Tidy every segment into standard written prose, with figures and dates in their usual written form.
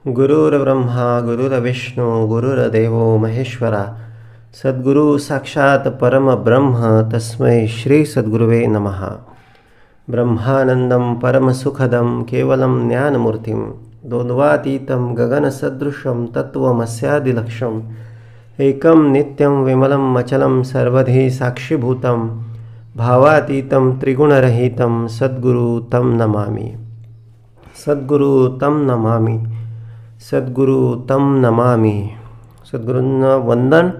गुरुर्ब्रह्मा गुरुर्विष्णू गुरुर्देव महेश्वरा सद्गुरु साक्षात परमब्रह्म तस्मै श्री सद्गुरुवे नमः। ब्रह्मानंदं परमसुखदं केवलं ज्ञानमूर्तिं द्वन्द्वातीतं गगनसदृशं तत्त्वमस्यादिलक्ष्यम् एकं नित्यं विमलं अचलं सर्वधी साक्षिभूतं भावातीतं त्रिगुणरहितं सद्गुरु तं नमामि। सद्गुरु तं नमामि, सद्गुरु तं नमामि। सद्गुरूंना वंदन।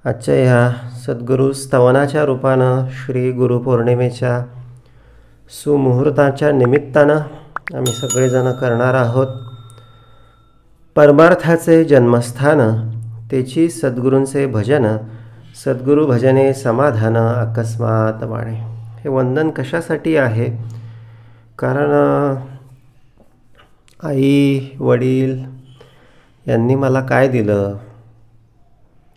आजच्या ह्या सद्गुरु स्तवनाच्या रूपानं श्री गुरुपौर्णिमेच्या सुमुहूर्ताच्या निमित्तानं आम्ही सगळेजण करणार आहोत। परमार्थाचे जन्मस्थान तेची सद्गुरूंचे भजन, सद्गुरु भजने समाधान अकस्मात वाणे। हे वंदन कशासाठी आहे? कारण आई वडील यांनी मला काय दिलं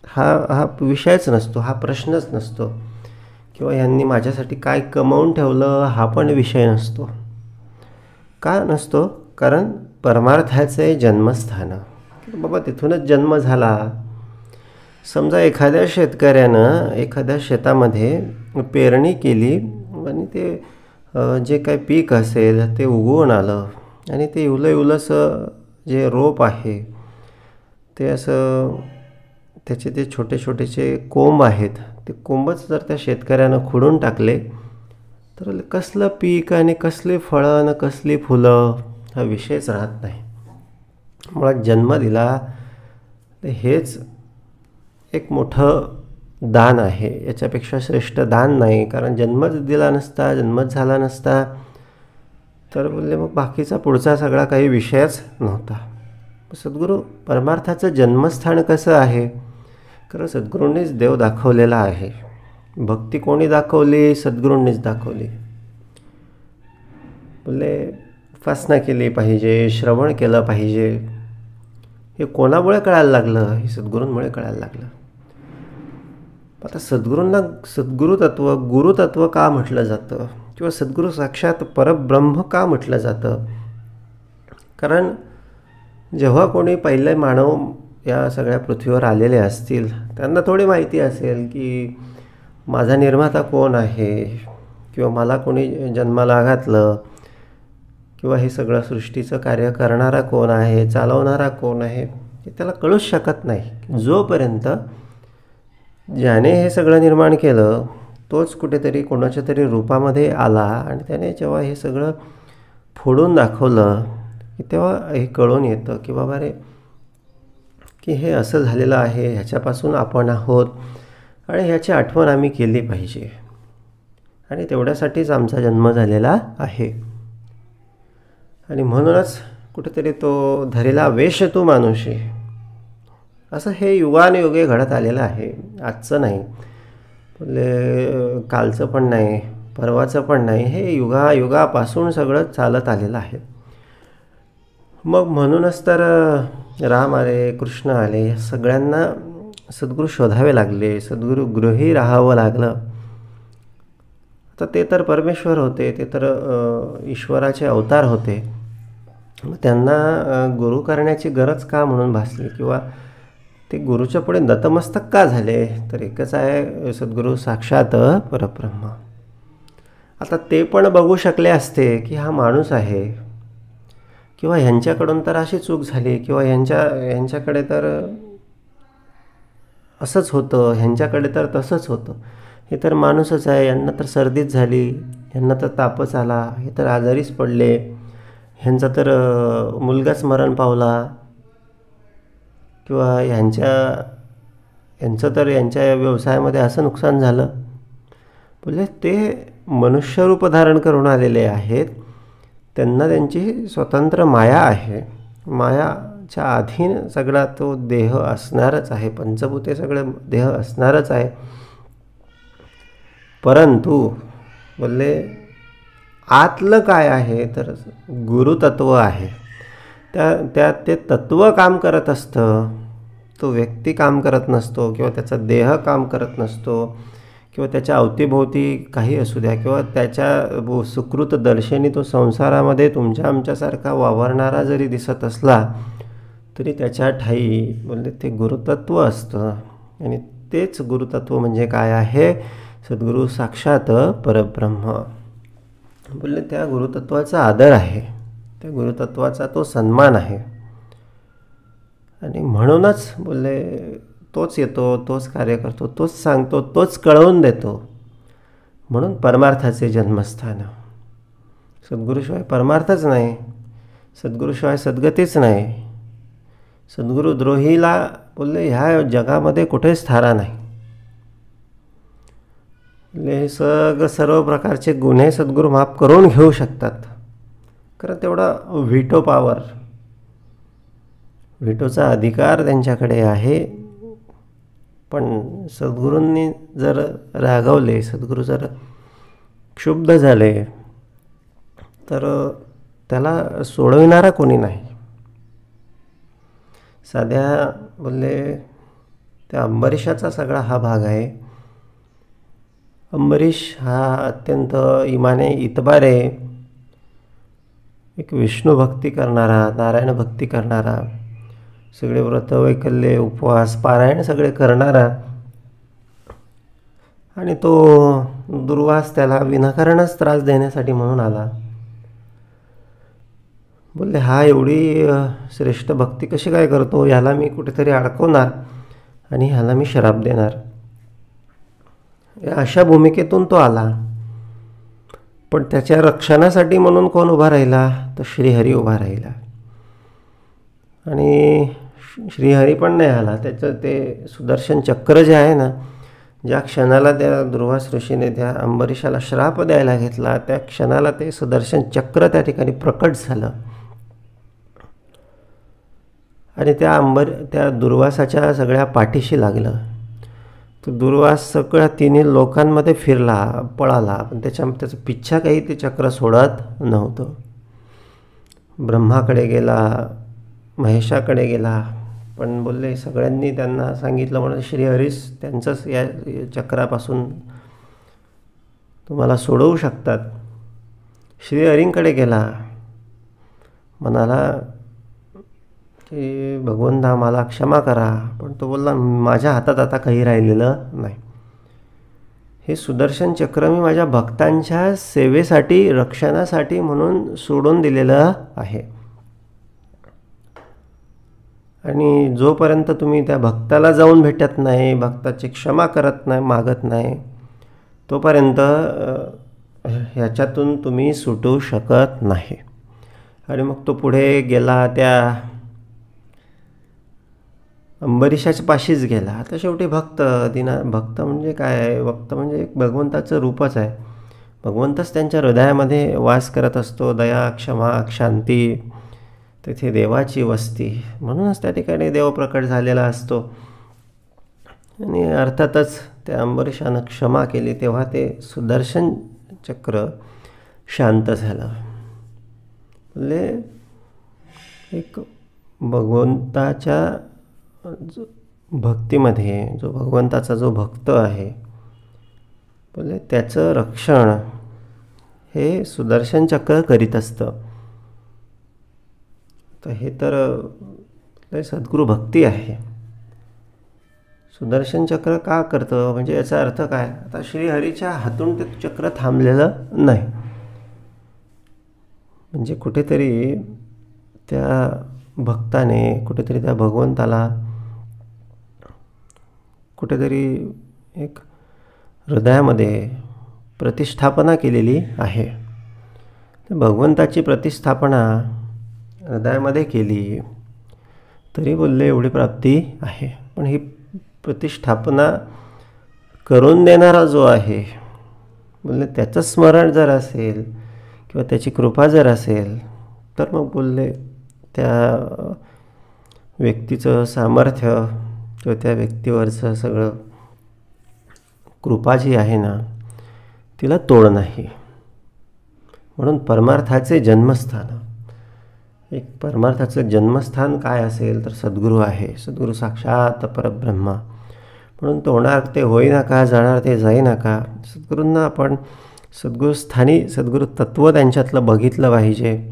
हा विषयच नसतो, हा प्रश्नच नसतो, किंवा यांनी माझ्यासाठी काय कमवून ठेवलं हा पण विषय नसतो। का नसतो? कारण परमार्थाचे जन्मस्थान, बाबा तिथूनच जन्म झाला। समजा एखाद्या शेतकऱ्यानं एखाद्या शेतामध्ये पेरणी केली आणि ते जे काही पीक असेल ते उगवून आलं आणि ते इवलंसं जे रोप आहे ते असं त्याचे ते छोटे छोटेचे कोंब आहेत, ते कोंबच जर त्या शेतकऱ्यानं खुडून टाकले तर कसलं पीक आणि कसली फळं आणि कसली फुलं हा विषयच राहत नाही। मुळात जन्म दिला हेच एक मोठं दान आहे, याच्यापेक्षा श्रेष्ठ दान नाही। कारण जन्मच दिला नसता, जन्मच झाला नसता तर बोलले मग बाकीचा पुढचा सगळा काही विषयच नव्हता। सद्गुरू परमार्थाचं जन्मस्थान कसं आहे? खरं सद्गुरूंनीच देव दाखवलेला आहे। भक्ती कोणी दाखवली? सद्गुरूंनीच दाखवली। बोलले उपासना केली पाहिजे, श्रवण केलं पाहिजे। हे कोणामुळे कळायला लागलं? हे सद्गुरूंमुळे कळायला लागलं। आता सद्गुरूंना सद्गुरुतत्व गुरुतत्व का म्हटलं जातं, किंवा सद्गुरू साक्षात परब्रह्म का म्हटलं जातं? कारण जेव्हा कोणी पहिले मानव या सगळ्या पृथ्वीवर आलेले असतील त्यांना थोडी माहिती असेल की माझा निर्माता कोण आहे, किंवा मला कोणी जन्माला घातलं, किंवा हे सगळं सृष्टीचं कार्य करणारा कोण आहे, चालवणारा कोण आहे, हे त्याला कळूच शकत नाही। जोपर्यंत ज्याने हे सगळं निर्माण केलं तोच कुठेतरी कोणाच्या तरी रूपामध्ये आला आणि त्याने जेव्हा हे सगळं फोडून दाखवलं की तेव्हा हे कळून येतं की बाबा रे की हे असं झालेलं आहे, ह्याच्यापासून आपण आहोत आणि ह्याची आठवण आम्ही केली पाहिजे, आणि तेवढ्यासाठीच आमचा जन्म झालेला आहे। आणि म्हणूनच कुठेतरी तो धरेला वेश तू मानुषी, असं हे युगानुयुगे घडत आलेलं आहे। आजचं नाही, कालचं पण नाही, परवाचं पण नाही, हे युगापासून सगळं चालत आलेलं आहे। मग म्हणूनच तर राम आले, कृष्ण आले, सगळ्यांना सद्गुरू शोधावे लागले, सद्गुरू गृही राहावं लागलं। आता ते तर परमेश्वर होते, ते तर ईश्वराचे अवतार होते, मग त्यांना गुरु करण्याची गरज का म्हणून भासली, किंवा ते गुरुच्या पुढे नतमस्तक का झाले? तर एकच आहे, सद्गुरू साक्षात परब्रह्म। आता ते पण बघू शकले असते की हा माणूस आहे, किंवा ह्यांच्याकडून तर अशी चूक झाली, किंवा ह्यांच्याकडे तर असंच होतं, ह्यांच्याकडे तर तसंच होतं, हे तर माणूसच आहे, यांना तर सर्दीच झाली, ह्यांना तर तापच आला, हे तर आजारीच पडले, ह्यांचा तर मुलगाच मरण पावला, किंवा यांचं तर यांच्या व्यवसायामध्ये असं नुकसान झालं। बोले ते मनुष्यरूप धारण करून आलेले आहेत, त्यांना त्यांची स्वतंत्र माया आहे, मायाच्या अधीन सगळा तो देह असणारच आहे, पंचभूते सगळे देह असणारच आहे। परंतु बोलले आतलं काय आहे? तर गुरुतत्व आहे। त्यात ते तत्व काम करत असतं, तो व्यक्ती काम करत नसतो, किंवा त्याचा देह काम करत नसतो, किंवा त्याच्या अवतीभोवती काही असू द्या, किंवा त्याच्या सुकृत दर्शनी तो संसारामध्ये तुमच्या आमच्यासारखा वावरणारा जरी दिसत असला तरी त्याच्या ठाई बोलले ते गुरुतत्व असतं. आणि तेच गुरुतत्व म्हणजे काय आहे? सद्गुरू साक्षात परब्रह्म. बोलले त्या गुरुतत्वाचा आदर आहे, त्या गुरुतत्वाचा तो सन्मान आहे. आणि म्हणूनच बोलले तोच येतो, तोच कार्य करतो, तोच सांगतो, तोच कळवून देतो. म्हणून परमार्थाचे जन्मस्थान. सद्गुरूशिवाय परमार्थच नाही, सद्गुरूशिवाय सद्गतीच नाही. सद्गुरुद्रोहीला बोलले ह्या जगामध्ये कुठेच थारा नाही. हे सर्व प्रकारचे गुन्हे सद्गुरू माफ करून घेऊ शकतात, कारण तेवढा व्हिटो पॉवर, व्हिटोचा अधिकार त्यांच्याकडे आहे. पण सद्गुरूंनी जर रागावले, सद्गुरू जर क्षुब्ध झाले तर त्याला सोडविणारा कोणी नाही. साध्या बोलले त्या अंबरीशाचा सगळा हा भाग आहे. अंबरीश हा अत्यंत इमाने इतबारे, एक विष्णू भक्ती करणारा, नारायण भक्ती करणारा, सगळे व्रत वैकल्ये उपवास पारायण सगळे करणारा, आणि तो दुर्वास त्याला विनाकारणच त्रास देण्यासाठी म्हणून आला. बोलले हा एवढी श्रेष्ठ भक्ती कशी काय करतो, ह्याला मी कुठेतरी अडकवणार आणि ह्याला मी श्राप देणार, अशा भूमिकेतून तो आला. पण त्याच्या रक्षणासाठी म्हणून कोण उभा राहिला? तर श्रीहरी उभा राहिला. आणि श्रीहरी पण नाही आला. त्याचं ते सुदर्शन चक्र जे आहे ना, ज्या क्षणाला त्या दुर्वास ऋषीने त्या अंबरीशाला श्राप द्यायला घेतला, त्या क्षणाला ते सुदर्शन चक्र त्या ठिकाणी प्रकट झालं. आणि त्या दुर्वासाच्या सगळ्या पाठीशी लागलं. तो दुर्वास सगळ्या तिन्ही लोकांमध्ये फिरला, पळाला, पण त्याचा पिच्छा काही ते चक्र सोडत नव्हतं. ब्रह्माकडे गेला, महेशाकडे गेला, पण बोलले सगळ्यांनी त्यांना सांगितलं म्हणून श्रीहरीच त्यांचंच या चक्रापासून तुम्हाला सोडवू शकतात. श्रीहरींकडे गेला, म्हणाला की भगवंता मला क्षमा करा. पण तो बोलला माझ्या हातात आता काही राहिलेलं नाही. हे सुदर्शन चक्र मी माझ्या भक्तांच्या सेवेसाठी, रक्षणासाठी म्हणून सोडून दिलेलं आहे. आणि जोपर्यंत तुम्ही त्या भक्ताला जाऊन भेटत नाही, भक्ताची क्षमा करत नाही, मागत नाही, तोपर्यंत ह्याच्यातून तुम्ही सुटू शकत नाही. आणि मग तो पुढे गेला, त्या अंबरीशाच्या पाशीच गेला. आता शेवटी भक्त भक्त म्हणजे काय आहे? भक्त म्हणजे एक भगवंताचं रूपच आहे. भगवंतच त्यांच्या हृदयामध्ये वास करत असतो. दया, क्षमा, शांती, तेथे देवाची वस्ती. म्हणूनच त्या ठिकाणी देव प्रकट झालेला असतो. आणि अर्थातच त्या अंबरीशानं क्षमा केली तेव्हा ते सुदर्शन चक्र शांत झालं. म्हणजे एक भगवंताच्या भक्तीमध्ये जो भगवंताचा जो भक्त आहे, बोले त्याचं रक्षण हे सुदर्शन चक्र करीत असतं. तर हे तर सद्गुरू भक्ती आहे. सुदर्शन चक्र का करतं म्हणजे याचा अर्थ काय? आता श्रीहरीच्या हातून ते चक्र थांबलेलं नाही. म्हणजे कुठेतरी त्या भक्ताने, कुठेतरी त्या भगवंताला कुठेतरी एक हृदयामध्ये प्रतिष्ठापना केलेली आहे. भगवंताची प्रतिष्ठापना हृदयामध्ये केली तरी बोलले एवढी प्राप्ती आहे. पण ही प्रतिष्ठापना करून देणारा जो आहे, बोलले त्याचं स्मरण जर असेल किंवा त्याची कृपा जर असेल तर मग बोलले त्या व्यक्तीचं सामर्थ्य किंवा त्या व्यक्तीवरचं सगळं कृपा जी आहे ना, तिला तोड नाही. म्हणून परमार्थाचे जन्मस्थान, एक परमार्थाचं जन्मस्थान काय असेल तर सद्गुरू आहे. सद्गुरू साक्षात परब्रह्म. म्हणून तो होणार ते होईना का, जाणार ते जाईना का. सद्गुरूंना आपण सद्गुरूस्थानी सद्गुरू तत्त्व त्यांच्यातलं बघितलं पाहिजे.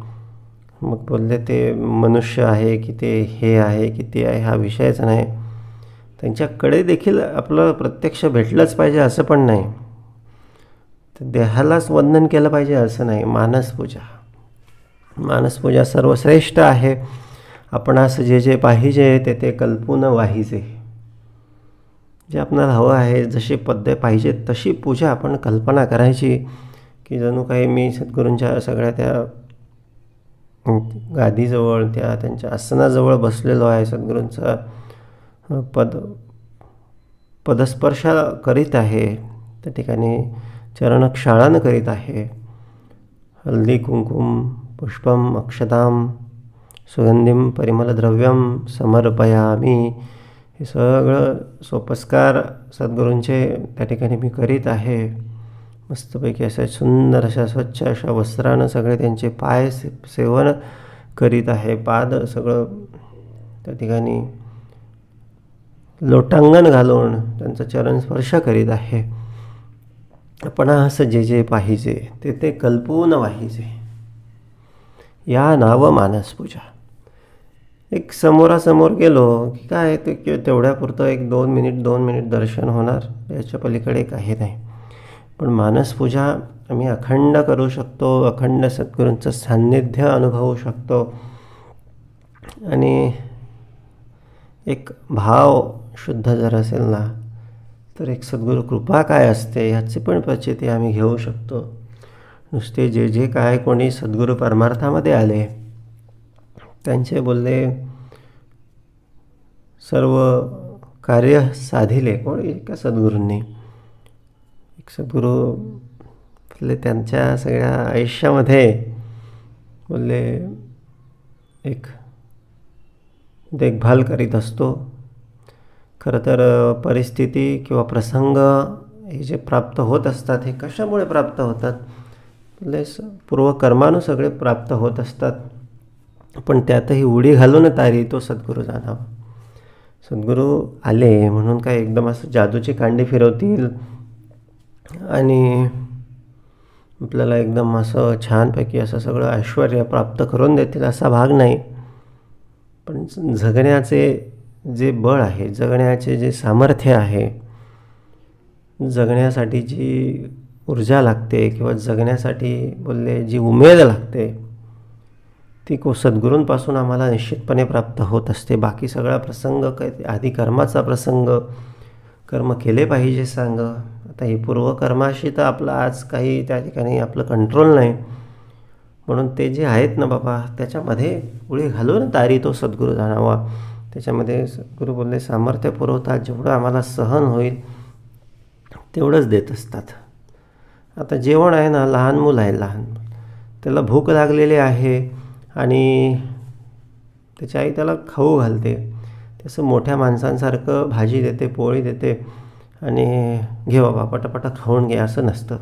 मग बोलले ते मनुष्य आहे की ते हे आहे की ते आहे हा विषयच नाही. त्यांच्याकडे देखील आपलं प्रत्यक्ष भेटलंच पाहिजे असं पण नाही. देहालाच वंदन केलं पाहिजे असं नाही. मानसपूजा सर्वश्रेष्ठ आहे. आपणास जे जे पाहिजे ते ते कल्पून वाहिजे. जे आपणाला हवं आहे, जशी पद्धत पाहिजे तशी पूजा आपण कल्पना करायची, की जणू काही मी सद्गुरूंच्या सगळ्या त्या गादीजवळ त्यांच्या आसनाजवळ बसलेलो आहे. सद्गुरूंचा पदस्पर्श करीत आहे. त्या ठिकाणी चरणक्षालन करीत आहे. हल्दी कुंकुम पुष्पम अक्षतां सुगंधिम परिमलद्रव्यम समर्पयामी. हे सगळं सोपस्कार सद्गुरूंचे त्या ठिकाणी मी करीत आहे. मस्तपैकी अशा सुंदर अशा स्वच्छ अशा वस्त्रानं सगळे त्यांचे पाय सेवन करीत आहे. पाद सगळं त्या ठिकाणी लोटांगण घालून त्यांचा चरणस्पर्श करीत आहे. आपण असं जे जे पाहिजे ते ते कल्पून वाहिजे. या नाव मानसपूजा. एक समोरासमोर गेलो की काय ते तेवढ्यापुरतं 1-2 मिनिट दर्शन होणार, याच्या पलीकडे काही नाही. पण मानसपूजा आम्ही अखंड करू शकतो. अखंड सद्गुरूंचं सान्निध्य अनुभवू शकतो. आणि एक भाव शुद्ध जर असेल ना, तर एक सद्गुरू कृपा काय असते ह्याची पण प्रचिती आम्ही घेऊ शकतो. नुसते जे जे काय कोणी सद्गुरू परमार्थामध्ये आले त्यांचे बोलले सर्व कार्य साधिले कोणी एका सद्गुरूंनी. एक सद्गुरू बोलले त्यांच्या सगळ्या आयुष्यामध्ये बोलले एक देखभाल करीत असतो. खरं तर परिस्थिती किंवा प्रसंग हे जे प्राप्त होत असतात हे कशामुळे प्राप्त होतात, बोलले पूर्वकर्मानं सगळे प्राप्त होत असतात. पण त्यातही उडी घालून तारी तो सद्गुरू जाणावा. सद्गुरू आले म्हणून काय एकदम असं जादूची कांडी फिरवतील आणि आपल्याला एकदम असं छानपैकी असं सगळं ऐश्वर्य प्राप्त करून देतील असा भाग नाही. पण जगण्याचे जे बळ आहे, जगण्याचे जे सामर्थ्य आहे, जगण्यासाठी जी ऊर्जा लागते किंवा जगण्यासाठी बोलले जी उमेद लागते ती सद्गुरूंपासून आम्हाला निश्चितपणे प्राप्त होत असते. बाकी सगळा प्रसंग काय आधी कर्माचा प्रसंग, कर्म केले पाहिजे सांग. आता ही पूर्वकर्माशी तर आपलं आज काही त्या ठिकाणी आपलं कंट्रोल नाही. म्हणून ते जे आहेत ना बाबा त्याच्यामध्ये उडी घालून तारी तो सद्गुरू जाणावा. त्याच्यामध्ये सद्गुरू बोलले सामर्थ्य पुरवतात. जेवढं आम्हाला सहन होईल तेवढंच देत असतात. आता जेवण आहे ना, लहान मूल आहे, लहान त्याला भूक लागलेली आहे आणि त्याची आई त्याला खाऊ घालते. तसं मोठ्या माणसांसारखं भाजी देते, पोळी देते आणि घे बाबा पटापटा खाऊन घे असं नसतं.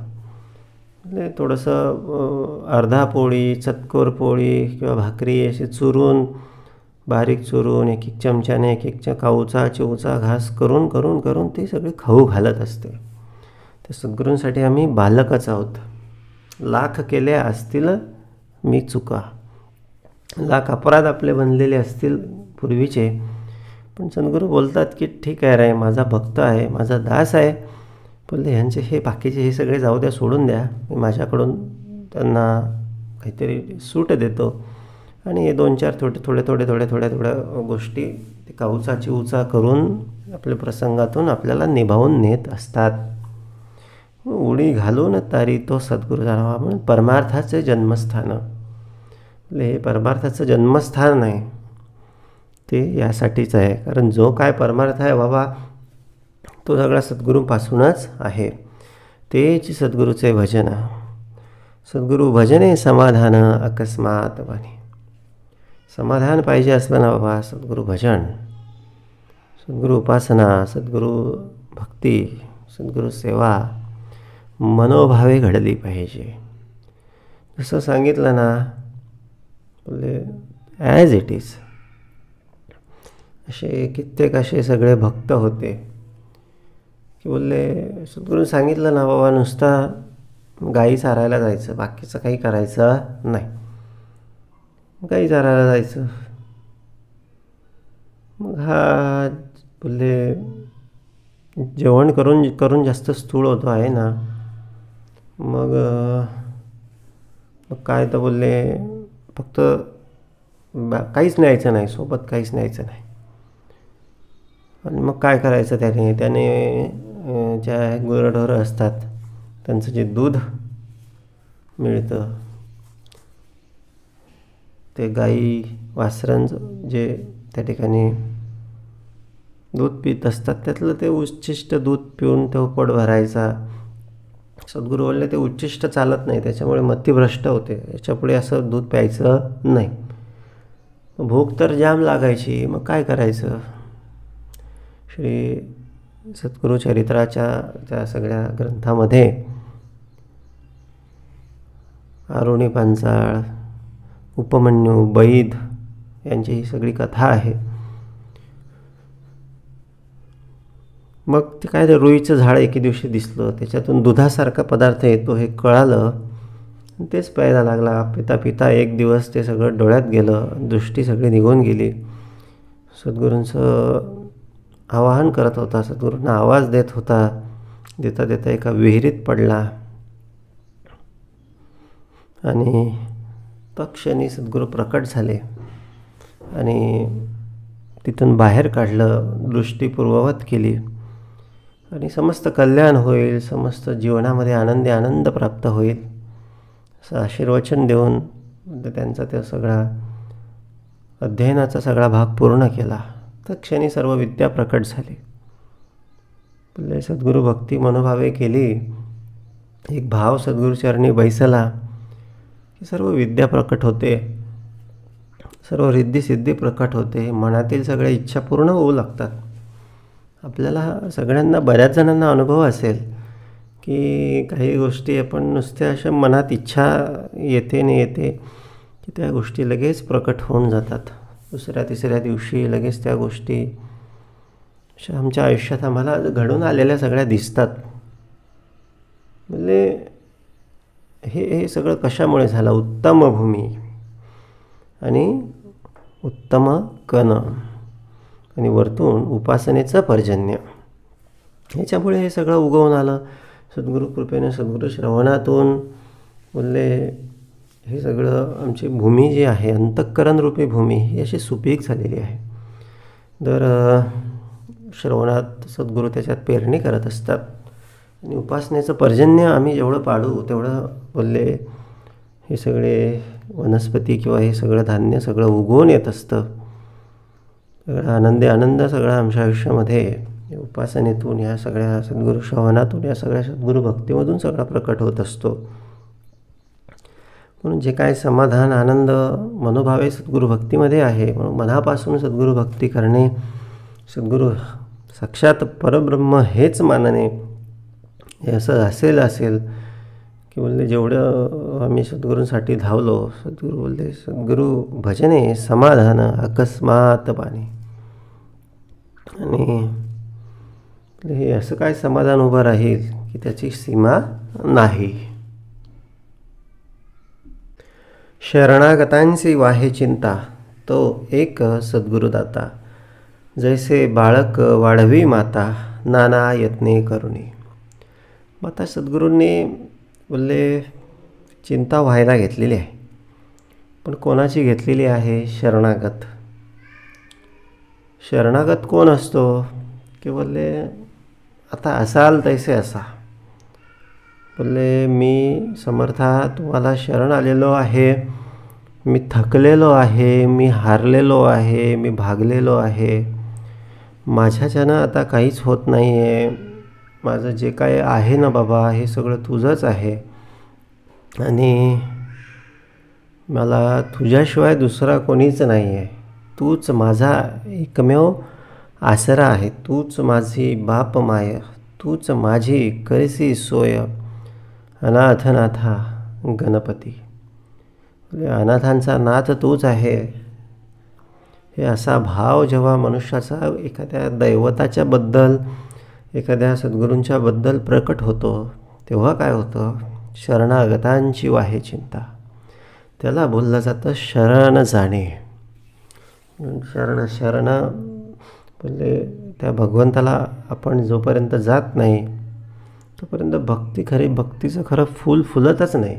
म्हणजे थोडंसं अर्धा पोळी, चतकोर पोळी किंवा भाकरी अशी चुरून बारीक चुरून एक एक चमच्याने एक काऊचा चिवचा घास करून करून करून ती सगळी खाऊ घालत असते. त्या सद्गुरूंसाठी आम्ही बालकच आहोत. लाख केले असतील मी चुका, लाख अपराध आपले बनलेले असतील पूर्वीचे, पण सद्गुरू बोलतात की ठीक आहे रे, माझा भक्त आहे, माझा दास आहे. बोलले ह्यांचे हे बाकीचे हे सगळे जाऊ द्या, सोडून द्या, मी माझ्याकडून त्यांना काहीतरी सूट देतो आणि हे 2-4 थोड्या गोष्टी ते काऊचा चिवचा करून आपल्या प्रसंगातून आपल्याला निभावून नेत असतात. उडी घालून तारी तो सद्गुरू जाणावा. म्हणून परमार्थाचे जन्मस्थान, हे परमार्थाचं जन्मस्थान आहे ते यासाठीच आहे. कारण जो काय परमार्थ आहे बाबा तो सगळा सद्गुरूंपासूनच आहे. तेच सद्गुरूचे भजन. सद्गुरू भजने समाधान अकस्मात वाणी. समाधान पाहिजे असलं ना बाबा, सद्गुरू भजन, सद्गुरू उपासना, सद्गुरू भक्ती, सद्गुरू सेवा मनोभावे घडली पाहिजे. जसं सांगितलं ना, बोलले ॲज इट इज. असे कित्येक असे सगळे भक्त होते की बोलले सद्गुरू सांगितलं ना बाबा, नुसता गाई चारायला जायचं, बाकीचं काही करायचं नाही. गाई चारायला जायचं. मग हा बोलले जेवण करून करून जास्त स्थूळ होतो आहे ना, मग काय तर बोलले फक्त काहीच न्यायचं नाही सोबत, काहीच न्यायचं नाही. आणि मग काय करायचं त्याने ज्या गुरंढोरं असतात त्यांचं जे दूध मिळतं, ते गाई वासरं जे त्या ठिकाणी दूध पित असतात त्यातलं ते उच्छिष्ट दूध पिऊन तो पोट भरायचा. सद्गुरू बोलले ते उच्छिष्ट चालत नाही, त्याच्यामुळे मतिभ्रष्ट होते, याच्यापुढे असं दूध प्यायचं नाही. भूक तर जाम लागायची, मग काय करायचं. श्री सद्गुरू चरित्राच्या त्या सगळ्या ग्रंथामध्ये आरुणी पांचाळ, उपमन्यू, बैद यांची ही सगळी कथा आहे. मग ते काय, ते रुईचं झाड एके दिवशी दिसलं, त्याच्यातून दुधासारखा पदार्थ येतो हे कळालं, तेच प्यायला लागला. पिता पिता एक दिवस ते सगळं डोळ्यात गेलं, दृष्टी सगळी निघून गेली. सद्गुरूंचं आवाहन करत होता, सद्गुरूंना आवाज देत होता, देता देता एका विहिरीत पडला. आणि तत्क्षणी सद्गुरू प्रकट झाले आणि तिथून बाहेर काढलं, दृष्टी पूर्ववत केली आणि समस्त कल्याण होईल, समस्त जीवनामध्ये आनंदी आनंद प्राप्त होईल असं आशीर्वचन देऊन त्यांचा त्या सगळा अध्ययनाचा सगळा भाग पूर्ण केला. तत्क्षणी सर्व विद्या प्रकट झाली. बोलले सद्गुरू भक्ती मनोभावे केली, एक भाव सद्गुरूचरणी बैसला की सर्व विद्या प्रकट होते, सर्व रिद्धी सिद्धी प्रकट होते, मनातील सगळ्या इच्छा पूर्ण होऊ लागतात. आपल्याला सगळ्यांना, बऱ्याच जणांना अनुभव असेल की काही गोष्टी आपण नुसत्या अशा मनात इच्छा येते न येते की त्या गोष्टी लगेच प्रकट होऊन जातात. दुसऱ्या तिसऱ्या दिवशी लगेच त्या गोष्टी अशा आमच्या आयुष्यात आम्हाला घडून आलेल्या सगळ्या दिसतात. म्हणजे हे सगळं कशामुळे झालं. उत्तम भूमी आणि उत्तम कण आणि वरतून उपासनेचं पर्जन्य, ह्याच्यामुळे हे सगळं उगवून आलं. सद्गुरू कृपेने, सद्गुरू श्रवणातून बोलले हे सगळं आमची भूमी जी आहे, अंतःकरण रूपी भूमी, ही अशी सुपीक झालेली आहे. दर श्रवणात सद्गुरू त्याच्यात पेरणी करत असतात आणि उपासनेचं पर्जन्य आम्ही जेवढं पाडू तेवढं बोलले हे सगळे वनस्पती किंवा हे सगळं धान्य सगळं उगवून येत असतं. सगळा आनंदी आनंद सगळा आमच्या आयुष्यामध्ये उपासनेतून, ह्या सगळ्या सद्गुरू श्रवणातून, या सगळ्या सद्गुरू भक्तीमधून सगळा प्रकट होत असतो. म्हणून जे काय समाधान आनंद मनोभावे सद्गुरू भक्तीमध्ये आहे, म्हणून मनापासून सद्गुरू भक्ती करणे, सद्गुरू साक्षात परब्रह्म हेच मानणे, हे असं असेल की बोलले जेवढं आम्ही सद्गुरूंसाठी धावलो, सद्गुरू बोलले सद्गुरू भजने समाधान अकस्मात पाणी. आणि हे असं काय समाधान उभं राहील की त्याची सीमा नाही. शरणागतांची वाहे चिंता, तो एक सद्गुरुदाता, जैसे बाळक वाढवी माता, नाना यत्ने करुणी. माता सद्गुरूंनी बोलले चिंता व्हायला घेतलेली आहे, पण कोणाची घेतलेली आहे. शरणागत. शरणागत कोण असतो की बोलले आता असाल तैसे असा. बोलले मी समर्था तुम्हाला शरण आलेलो आहे, मी थकलेलो आहे, मी हारलेलो आहे, मी भागलेलो आहे, माझ्याच्यानं आता काहीच होत नाही आहे, माझं जे काय आहे ना बाबा हे सगळं तुझंच आहे आणि मला तुझ्याशिवाय दुसरा कोणीच नाही आहे, तूच माझा एकमेव आसरा आहे, तूच माझी बाप माय, तूच माझी करीसी सोय, अनाथनाथा गणपती. अनाथांचा नाथ तूच आहे, हे असा भाव जेव्हा मनुष्याचा एखाद्या दैवताच्या बद्दल एखाद्या सद्गुरूंच्या बद्दल प्रकट होतो तेव्हा काय होतं, शरणागतांची वाहे चिंता, त्याला बोललं जातं शरण जाणे. शरण म्हणजे त्या भगवंताला आपण जोपर्यंत जात नाही तोपर्यंत भक्तीचं खरं फुलतच नाही.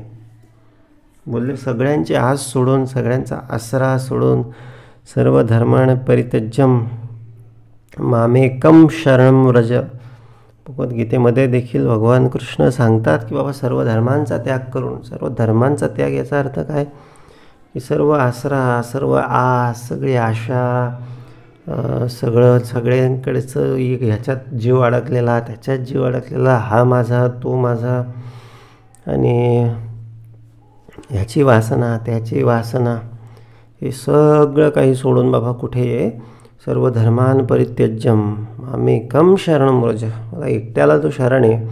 बोलले सगळ्यांची आस सोडून, सगळ्यांचा आसरा सोडून, सर्व धर्माण परित्यज्यम मामेकम शरणं व्रज. भगवद्गीतेमध्ये देखील भगवान कृष्ण सांगतात की बाबा सर्व धर्मांचा त्याग करून, सर्व धर्मांचा त्याग याचा अर्थ काय की सर्व आसरा, सर्व आस, सगळी आशा, सगळ्यांकडेचं ह्याच्यात जीव अडकलेला, त्याच्यात जीव अडकलेला, हा माझा तो माझा, आणि ह्याची वासना त्याची वासना, हे सगळं काही सोडून बाबा कुठे ये, सर्व धर्मान परित्यज्यम मामेकम शरणं व्रज, मला एकट्याला तो शरण आहे.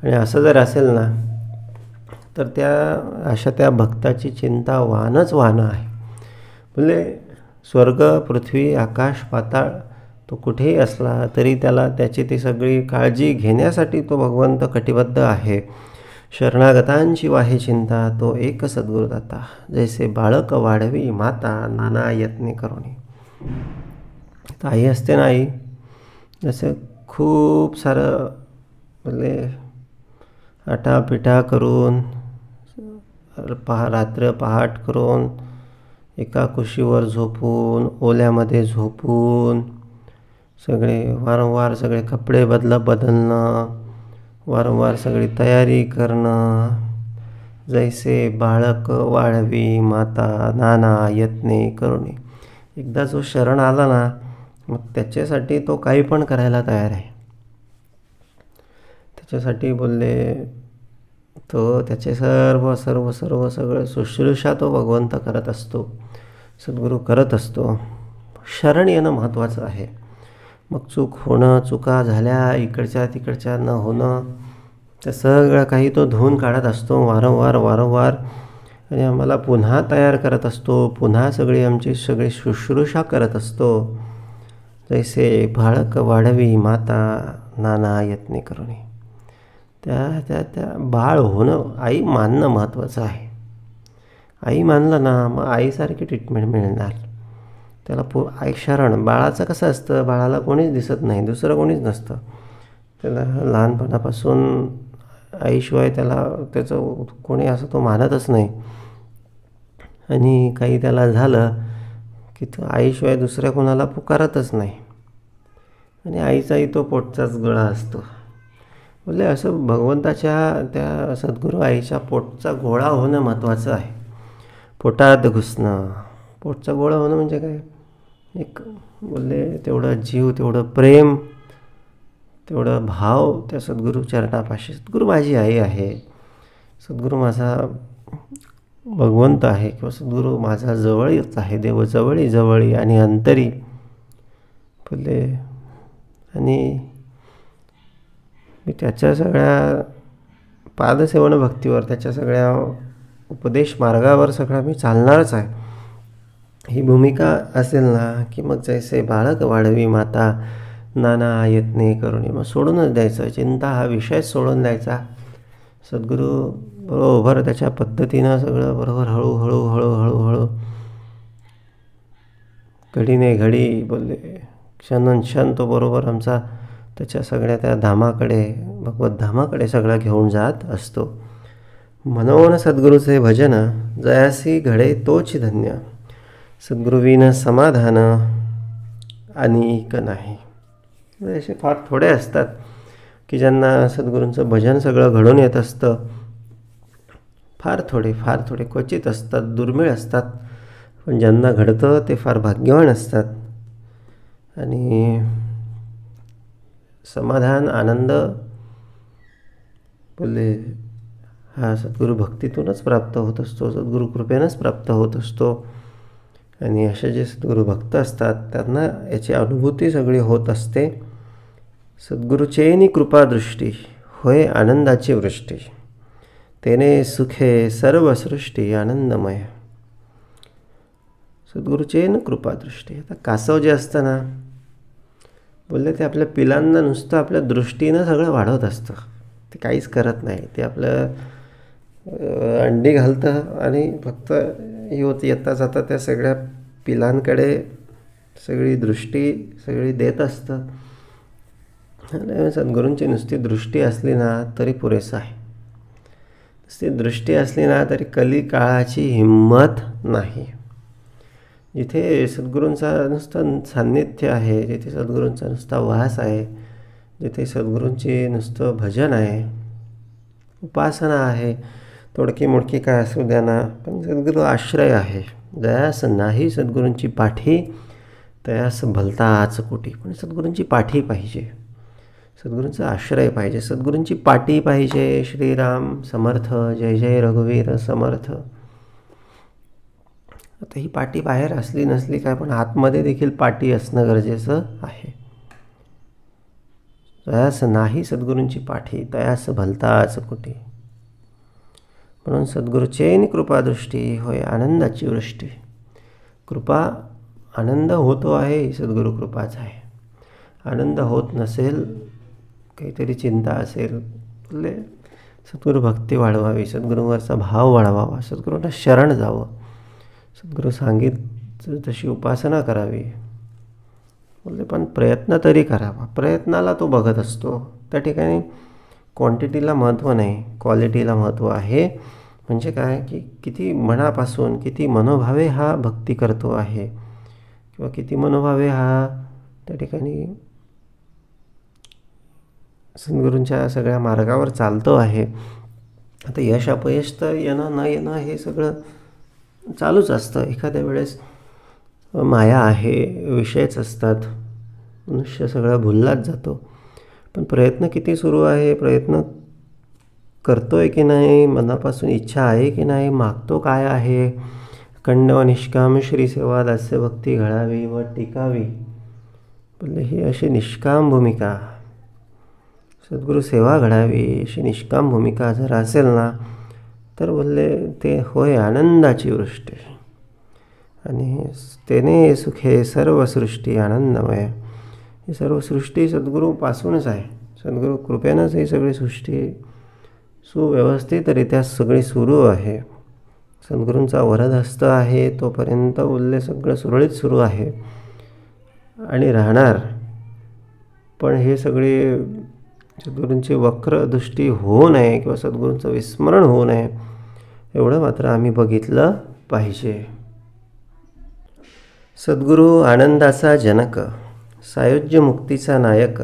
आणि असं जर असेल ना तर त्या भक्ताची चिंता वाहनच वाहनं आहे. म्हणजे स्वर्ग पृथ्वी आकाश पाताळ तो कुठेही असला तरी त्याला त्याची ती सगळी काळजी घेण्यासाठी तो भगवंत कटिबद्ध आहे. शरणागतांची वाहे चिंता, तो एक सद्गुरुदाता, जैसे बाळक वाढवी माता नाना यत्ने करुणी. आई असते ना, आई जसं खूप सारं म्हणजे आटापिटा करून, रात्र पहाट करून, एका कुशीवर झोपून, ओल्यामध्ये झोपून, सगळे वारंवार सगळे कपडे बदलणं, वारंवार सगळी तयारी करणं, जैसे बाळक वाढवी माता नाना यत्ने करुणी. एकदा जो शरण आला ना मग त्याच्यासाठी तो काही पण करायला तयार आहे. त्याच्यासाठी बोलले तो त्याचे सगळं शुश्रूषा तो भगवंत करत असतो, सद्गुरू करत असतो. शरण येणं महत्त्वाचं आहे. मग चुका झाल्या इकडच्या तिकडच्या न होणं, ते सगळं काही तो धुवून काढत असतो वारंवार, आणि आम्हाला पुन्हा तयार करत असतो, पुन्हा आमची सगळी शुश्रूषा करत असतो. जैसे बाळक वाढवी माता नाना यत्ने करुणी. त्या बाळ होणं, आई मानणं महत्त्वाचं आहे. आई मानलं ना मग आईसारखी ट्रीटमेंट मिळणार त्याला. आई शरण. बाळाचं कसं असतं, बाळाला कोणीच दिसत नाही, दुसरं कोणीच नसतं. त्याला लहानपणापासून आईशिवाय त्याचं कोणी असं तो मानतच नाही. आणि काही त्याला झालं की तो आईशिवाय दुसऱ्या कोणाला पुकारतच नाही. आणि आईचाही तो पोटचाच गळा असतो. म्हणजे असं भगवंताच्या त्या सद्गुरू आईच्या पोटचा गोळा होणं महत्त्वाचं आहे. पोटात घुसणं. पोटचा गोळा होणं म्हणजे काय, एक बोलले तेवढं जीव, तेवढं प्रेम, तेवढं भाव त्या सद्गुरू चरणापाशी. सद्गुरू माझी आई आहे, सद्गुरू माझा भगवंत आहे, किंवा सद्गुरू माझा जवळच आहे, देव जवळी आणि अंतरी बोलले. आणि मी त्याच्या सगळ्या पादसेवन भक्तीवर, त्याच्या सगळ्या उपदेश मार्गावर सगळा मी चालणारच आहे. ही भूमिका असेल ना की मग जैसे बाळक वाढवी माता नाना यत्ने करुणी, मग सोडूनच द्यायचं, चिंता हा विषय सोडून द्यायचा. सद्गुरू बरोबर त्याच्या पद्धतीनं सगळं बरोबर हळूहळू घडीने घडी बोलले क्षण तो बरोबर आमचा त्याच्या सगळ्या त्या धामाकडे, भगवत धामाकडे सगळा घेऊन जात असतो. मनोन सद्गुरूचे भजन जयासी घडे तोच धन्य, सद्गुरुविन समाधान अनेक नाही. असे फार थोडे असतात की ज्यांना सद्गुरूंचं भजन सगळं घडून येत असतं. फार थोडे क्वचित असतात, दुर्मिळ असतात. पण ज्यांना घडतं ते फार भाग्यवान असतात. आणि समाधान, आनंद बोलले हा सद्गुरू भक्तीतूनच प्राप्त होत असतो, सद्गुरू कृपेनंच प्राप्त होत असतो. आणि असे जे सद्गुरू भक्त असतात त्यांना याची अनुभूती सगळी होत असते. सद्गुरूचेनी कृपादृष्टी होय आनंदाची वृष्टी, तेने सुखे सर्व सृष्टी आनंदमय. सद्गुरूचेन कृपादृष्टी. आता कासव जे असतं ना, बोलले ते आपल्या पिलांना नुसतं आपल्या दृष्टीनं सगळं वाढवत असतं, ते काहीच करत नाही. ते आपलं अंडी घालतं आणि फक्त येता जाता त्या सगळ्या पिलांकडे सगळी दृष्टी सगळी देत असतं. आणि सद्गुरूंची नुसती दृष्टी असली ना तरी पुरेसं आहे. नुसती दृष्टी असली ना तरी कलिकाळाची हिंमत नाही. जिथे सद्गुरूंचा नुसतं सान्निध्य आहे, जिथे सद्गुरूंचा नुसता वास आहे, जिथे सद्गुरूंची नुसतं भजन आहे, उपासना आहे, तोडकी मोडकी काय असू द्या ना, पण सद्गुरू आश्रय आहे. दयास नाही सद्गुरूंची पाठी, तयास भलताच कोटी. पण सद्गुरूंची पाठी पाहिजे, सद्गुरूंचा आश्रय पाहिजे, सद्गुरूंची पाठी पाहिजे. श्रीराम समर्थ, जय जय रघुवीर समर्थ. आता ही पाठी बाहेर असली नसली काय, पण आतमध्ये देखील पाठी असणं गरजेचं आहे. तयास नाही सद्गुरूंची पाठी, तयास भलताच कुठे. म्हणून सद्गुरूचेनी कृपादृष्टी होय आनंदाची वृष्टी. कृपा आनंद होतो आहे ही सद्गुरू कृपाच आहे. आनंद होत नसेल, काहीतरी चिंता असेल, बोलले सद्गुरू भक्ती वाढवावी, सद्गुरूवरचा भाव वाढवावा, सद्गुरूंना शरण जावं, सद्गुरू सांगितलं तशी उपासना करावी. बोलले पण प्रयत्न तरी करावा. प्रयत्नाला तो बघत असतो. त्या ठिकाणी क्वांटिटीला महत्त्व नाही, क्वालिटीला महत्त्व आहे. म्हणजे काय की किती मनापासून, किती मनोभावे हा भक्ती करतो आहे, किंवा किती मनोभावे हा त्या ठिकाणी सद्गुरूंच्या सगळ्या मार्गावर चालतो आहे. आता यश अपयश तर येणं न येणं हे सगळं चालूच असतं. एखाद्या वेळेस माया आहे, विषयच असतात, मनुष्य सगळं भुललाच जातो. पण प्रयत्न किती सुरू आहे, प्रयत्न करतो आहे की नाही, मनापासून इच्छा आहे की नाही, मागतो काय आहे. अखंड व निष्काम श्री सेवा दास्य भक्ती घडावी व टिकावी. बोलले ही अशी निष्काम भूमिका, सद्गुरू सेवा घडावी अशी निष्काम भूमिका जर असेल ना, तर बोलले ते होय आनंदाची वृष्टी. आणि तेने सुखे सर्व सृष्टी आनंदमय. ही सर्व सृष्टी सद्गुरूपासूनच आहे. सद्गुरू कृपेनंच ही सगळी सृष्टी सुव्यवस्थितरित्या सगळी सुरू आहे. सद्गुरूंचा वरदहस्त आहे तोपर्यंत बोलले सगळं सुरळीत सुरू आहे आणि राहणार. पण हे सगळे सद्गुरूंची वक्रदृष्टी होऊ नये किंवा सद्गुरूंचं विस्मरण होऊ नये, एवढं मात्र आम्ही बघितलं पाहिजे. सद्गुरू आनंदाचा जनक, सायुज्य मुक्तीचा नायक,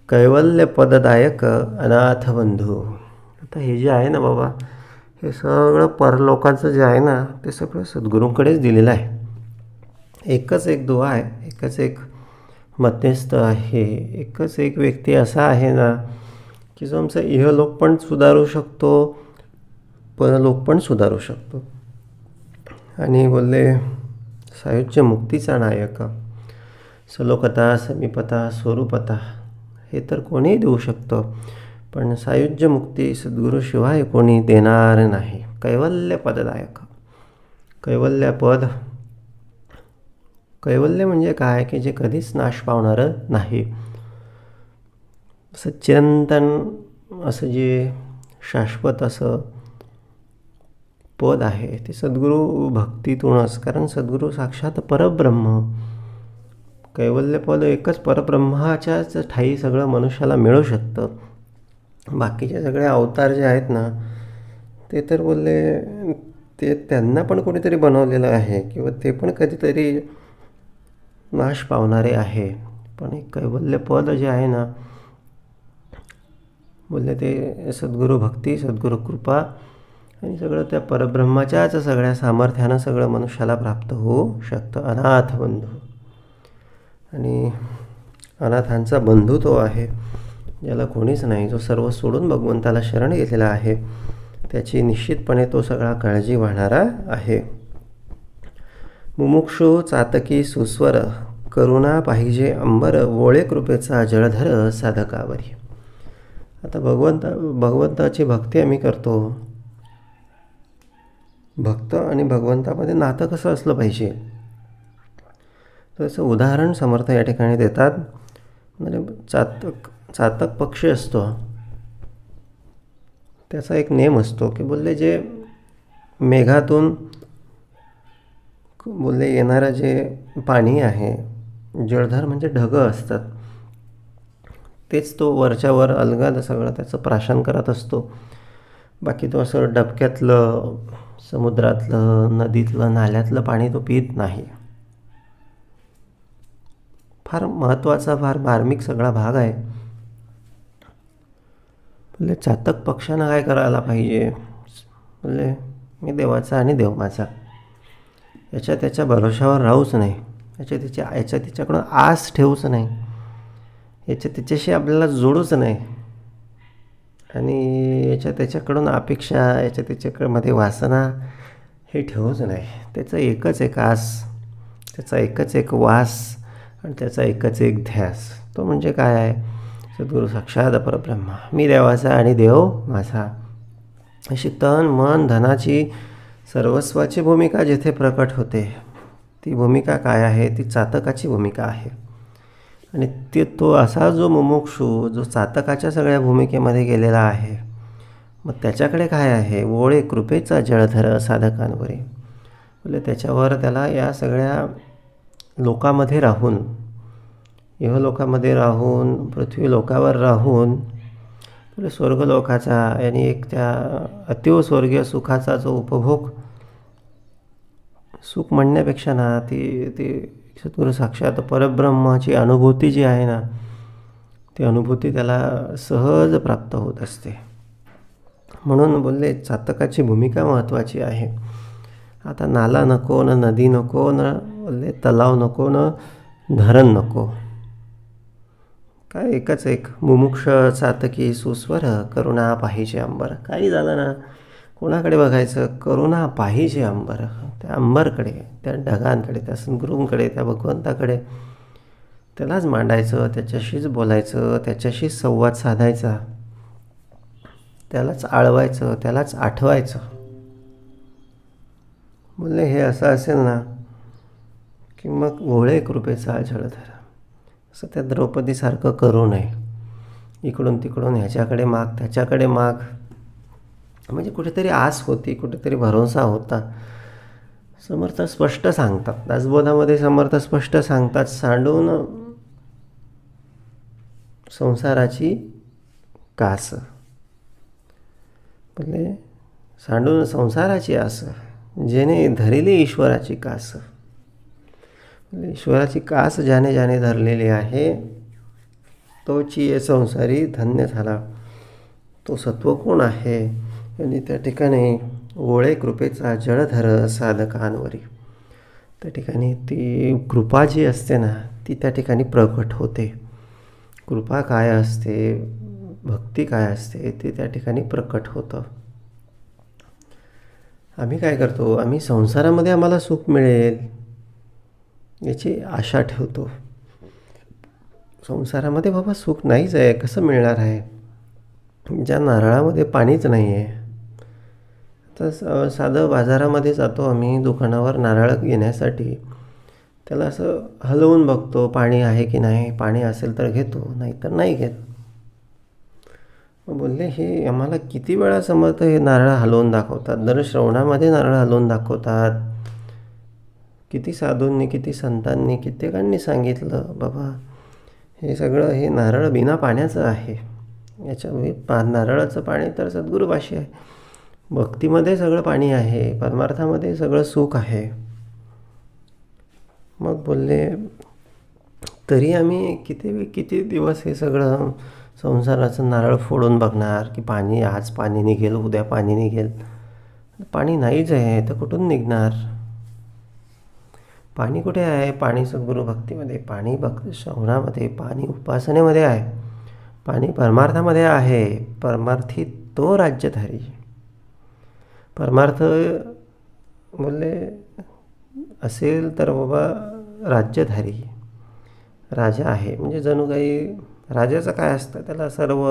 कैवल्य पददायक, अनाथ बंधू. आता हे जे आहे ना बाबा, हे सगळं परलोकाचं जे आहे ना, ते सगळं सद्गुरूंकडेच दिलेलं आहे. एकच एक दुआ आहे, एकच एक मध्यस्थ आहे, एकच एक व्यक्ती असा आहे ना की जो आमचा इहलोक पण सुधारू शकतो, परलोक पण सुधारू शकतो. आणि बोलले सायुज्य मुक्तीचा नायक, सलोकता समीपता स्वरूपता हे तर कोणीही देऊ शकतं, पण सायुज्य मुक्ती सद्गुरूशिवाय कोणी देणार नाही. कैवल्य पददायक, कैवल्य पद, कैवल्य म्हणजे काय की जे कधीच नाश पावणारं नाही. सच्चिरंतन असं जे शाश्वत असं पद आहे ते सद्गुरू भक्तीतूनच, कारण सद्गुरू साक्षात परब्रह्म. कैवल्य पद एकच परब्रह्माच्याच ठाई सगळं मनुष्याला मिळू शकतं. बाकीचे सगळे अवतार जे आहेत ना, ते तर बोलले ते त्यांना पण कोणीतरी बनवलेलं आहे किंवा ते पण कधीतरी नाश पावणारे आहे. पण एक कैवल्य पद जे आहे ना, बोलले ते सद्गुरू भक्ती, सद्गुरू कृपा आणि सगळं त्या परब्रह्माच्याच सगळ्या सामर्थ्यानं सगळं मनुष्याला प्राप्त होऊ शकतं. अनाथ बंधू, आणि अनाथांचा बंधू तो आहे ज्याला कोणीच नाही, जो सर्व सोडून भगवंताला शरण घेतलेला आहे, त्याची निश्चितपणे तो सगळा काळजी वाहणारा आहे. मुमुक्षु चातकी सुस्वर, करुणा पाहिजे अंबर, वोळे कृपेचा जळधर साधकावरी. आता भगवंताची भक्ती आम्ही करतो. भक्त आणि भगवंतामध्ये नातं कसं असलं पाहिजे, त्याचं उदाहरण समर्थ या ठिकाणी देतात. म्हणजे चातक पक्षी असतो, त्याचा एक नेम असतो की बोलले जे मेघातून बोलले येणारं जे पाणी आहे, जलधर म्हणजे ढगं असतात, तेच तो वरच्यावर अलगद सगळं त्याचं प्राशन करत असतो. बाकी तो असं डबक्यातलं, समुद्रातलं, नदीतलं, नाल्यातलं पाणी तो पित नाही. फार महत्त्वाचा, फार मार्मिक सगळा भाग आहे. बोलले चातक पक्षानं काय करायला पाहिजे, बोलले मी देवाचा आणि देव माझा, त्याच्या भरोशावर राहूच नाही, त्याच्याकडून आस ठेवूच नाही, त्याच्याशी आपल्याला जोडूच नाही, आणि त्याच्याकडून अपेक्षा, त्याच्याकडे वासना हे ठेवूच नाही. त्याचं एकच एक आस, त्याचा एकच एक वास, आणि त्याचा एकच एक ध्यास, तो म्हणजे काय आहे, सद्गुरू साक्षात परब्रह्म, मी देवाचा आणि देव माझा. अशी तन मन धनाची सर्वस्वाची भूमिका जिथे प्रकट होते, ती भूमिका काय आहे, ती चातकाची भूमिका आहे. आणि तो असा जो मुमुक्षू, जो चातकाच्या सगळ्या भूमिकेमध्ये गेलेला आहे, मग त्याच्याकडे काय आहे, ओळे कृपेचा जळधर साधकांवरी. म्हणजे त्याच्यावर त्याला या सगळ्या लोकामध्ये राहून, इहलोकामध्ये राहून, पृथ्वी लोकावर राहून, म्हणजे स्वर्गलोकाचा आणि एक त्या अतीव स्वर्गीय सुखाचा जो उपभोग, सुख म्हणण्यापेक्षा ना ती सद्गुरू साक्षात परब्रह्माची अनुभूती जी आहे ना, ती अनुभूती त्याला सहज प्राप्त होत असते. म्हणून बोलले चातकाची भूमिका महत्त्वाची आहे. आता नाला नको, न नदी नको, न बोलले तलाव नको, न धरण नको, काय एकच एक मुमुक्ष चातकी सुस्वर करुणा पाहिजे अंबर. काही झालं ना, कोणाकडे बघायचं, करुणा पाहिजे अंबर, त्या अंबरकडे, त्या ढगांकडे, त्या सद्गुरूंकडे, त्या भगवंताकडे, त्यालाच मांडायचं, त्याच्याशीच बोलायचं, त्याच्याशीच संवाद साधायचा, त्यालाच आळवायचं, त्यालाच आठवायचं. बोलले हे असं असेल ना की मग ओळे कृपेचा जळधर, असं त्या द्रौपदीसारखं करू नये, इकडून तिकडून ह्याच्याकडे माग, त्याच्याकडे माग. म्हणजे कुठेतरी आस होती, कुठेतरी भरोसा होता. समर्थ स्पष्ट सांगतात, दासबोधामध्ये समर्थ स्पष्ट सांगतात, सांडून संसाराची कास, म्हणजे सांडून संसाराची आस, जेणे धरिली ईश्वराची कास. म्हणजे ईश्वराची कास ज्याने ज्याने धरलेली आहे, तोची ये संसारी धन्य झाला. तो सत्वगुण आहे, आणि त्या ठिकाणी ओळे कृपेचा जळधर साधकांवरी, त्या ठिकाणी ती कृपा जी असते ना, ती त्या ठिकाणी प्रकट होते. कृपा काय असते, भक्ती काय असते, ते त्या ठिकाणी प्रकट होतं. आम्ही काय करतो, आम्ही संसारामध्ये आम्हाला सुख मिळेल याची आशा ठेवतो. संसारामध्ये बाबा सुख नाहीच आहे, कसं मिळणार आहे, ज्या नारळामध्ये पाणीच नाही आहे. तर साधं बाजारामध्ये जातो आम्ही दुकानावर नारळ घेण्यासाठी, त्याला असं हलवून बघतो, पाणी आहे की नाही, पाणी असेल तर घेतो, नाही तर नाही घेत. मग बोलले हे आम्हाला किती वेळा समर्थ हे नारळ हलवून दाखवतात, दर श्रवणामध्ये नारळ हलवून दाखवतात. किती साधूंनी, किती संतांनी, कित्येकांनी सांगितलं बाबा हे सगळं, हे नारळ बिना पाण्याचं आहे, नारळाचं पाणी तर सद्गुरूपाशी आहे, भक्तीमध्ये सगळं पाणी आहे, परमार्थामध्ये सगळं सुख आहे. मग बोलले तरी आम्ही किती दिवस हे सगळं संसाराचं नारळ फोडून बघणार की पाणी, आज पाणी निघेल, उद्या पाणी निघेल. पाणी नाहीच आहे तर कुठून निघणार, पाणी कुठे आहे, पाणी सद्गुरू भक्तीमध्ये, पाणी श्रवणामध्ये, पाणी उपासनेमध्ये आहे, पाणी परमार्थामध्ये आहे. परमार्थी तो राज्यधारी, परमार्थ बोलले असेल तर बाबा राज्यधारी, राजा आहे. म्हणजे जणू काही राजाचं काय असतं, त्याला सर्व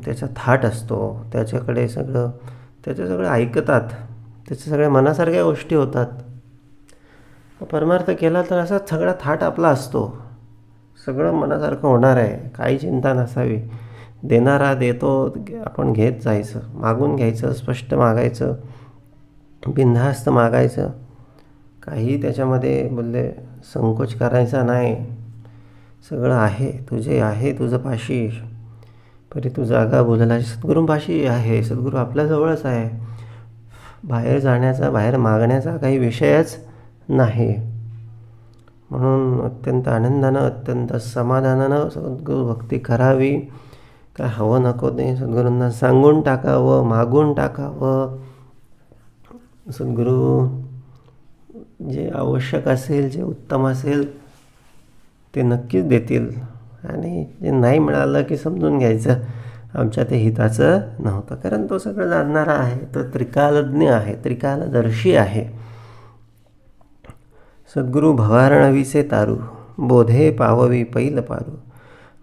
त्याचा थाट असतो, त्याच्याकडे त्याचं सगळं ऐकतात, त्याच्या सगळ्या मनासारख्या गोष्टी होतात. परमार्थ केला तर असा सगळा थाट आपला असतो, सगळं मनासारखं होणार आहे, काही चिंता नसावी. देणारा देतो, आपण घेत जायचं, मागून घ्यायचं, स्पष्ट मागायचं, बिनधास्त मागायचं. काही त्याच्यामध्ये बोलले संकोच करायचा नाही. सगळं आहे, तुझे आहे तुझं पाशी, परी तू जागा बोलला. सद्गुरूंपाशी आहे, सद्गुरू आपल्याजवळच आहे. बाहेर जाण्याचा, बाहेर मागण्याचा काही विषयच नाही. म्हणून अत्यंत आनंदानं, अत्यंत समाधानानं सद्गुरू भक्ती करावी. काय हवं नको ते सद्गुरूंना सांगून टाकावं, मागून टाकावं. सद्गुरू जे आवश्यक असेल, जे उत्तम असेल ते नक्कीच देतील. आणि जे नाही मिळालं की समजून घ्यायचं आमच्या ते हिताचं नव्हतं. कारण तो सगळं जाणणारा आहे, तो त्रिकालज्ञ आहे, त्रिकालदर्शी आहे. सद्गुरू भवारणवीसे तारू, बोधे पाववी पैल पारू,